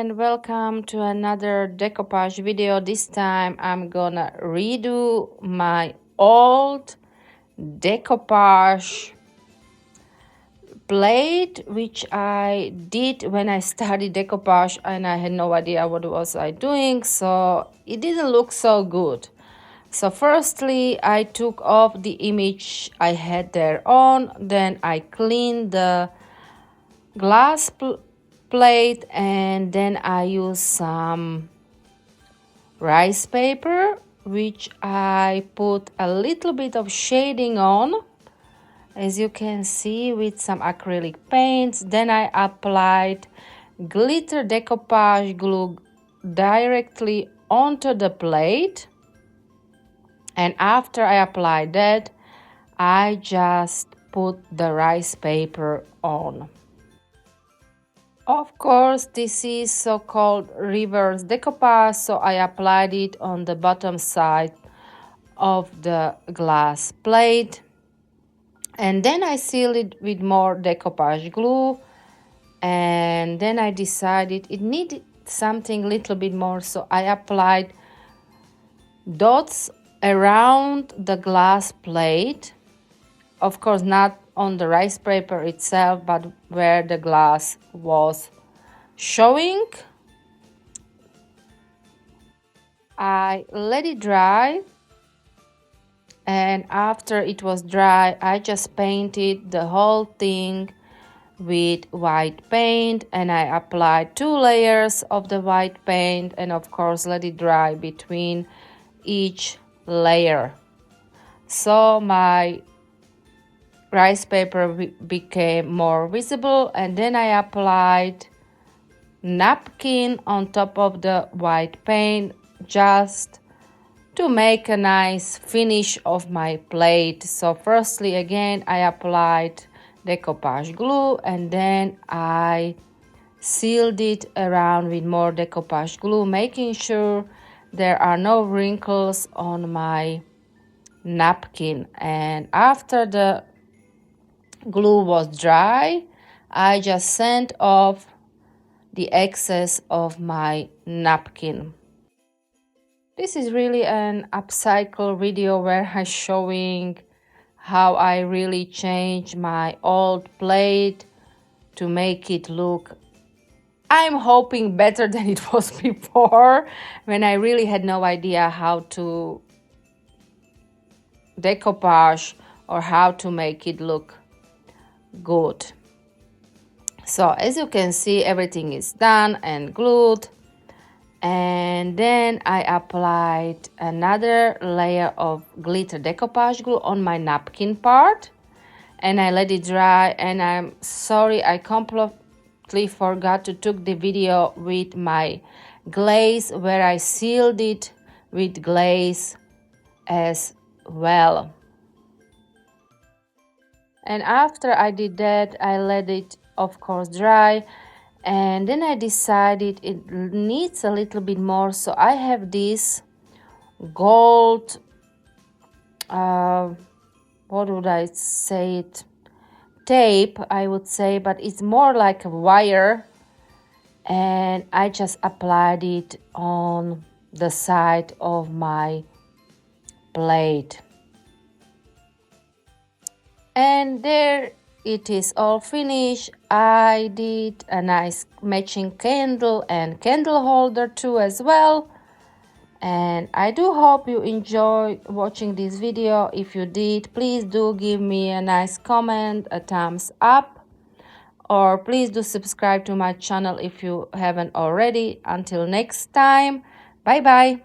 and welcome to another decoupage video. This time I'm gonna redo my old decoupage plate, which I did when I studied decoupage and I had no idea what was I doing, so it didn't look so good. So firstly, I took off the image I had there on, then I cleaned the glass plate, and then I use some rice paper, which I put a little bit of shading on, as you can see, with some acrylic paints. Then I applied glitter decoupage glue directly onto the plate, and after I applied that, I just put the rice paper on. Of course, this is so-called reverse decoupage, so I applied it on the bottom side of the glass plate. And then I sealed it with more decoupage glue. And then I decided it needed something a little bit more, so I applied dots around the glass plate. Of course, not on the rice paper itself, but where the glass was showing. I let it dry, and after it was dry, I just painted the whole thing with white paint, and I applied 2 layers of the white paint, and of course let it dry between each layer. So my rice paper became more visible, and then I applied napkin on top of the white paint just to make a nice finish of my plate. So firstly, again, I applied decoupage glue, and then I sealed it around with more decoupage glue, making sure there are no wrinkles on my napkin. And after the glue was dry, I just sent off the excess of my napkin. This is really an upcycle video where I'm showing how I really changed my old plate to make it look, I'm hoping, better than it was before, when I really had no idea how to decoupage or how to make it look good. So as you can see, everything is done and glued, and then I applied another layer of glitter decoupage glue on my napkin part, and I let it dry. And I'm sorry, I completely forgot to take the video with my glaze, where I sealed it with glaze as well. And after I did that, I let it, of course, dry, and then I decided it needs a little bit more, so I have this gold, what would I say it, tape, I would say, but it's more like a wire, and I just applied it on the side of my plate. And there it is, all finished. I did a nice matching candle and candle holder too as well. And I do hope you enjoy watching this video. If you did, please do give me a nice comment, a thumbs up, or please do subscribe to my channel if you haven't already. Until next time, bye bye.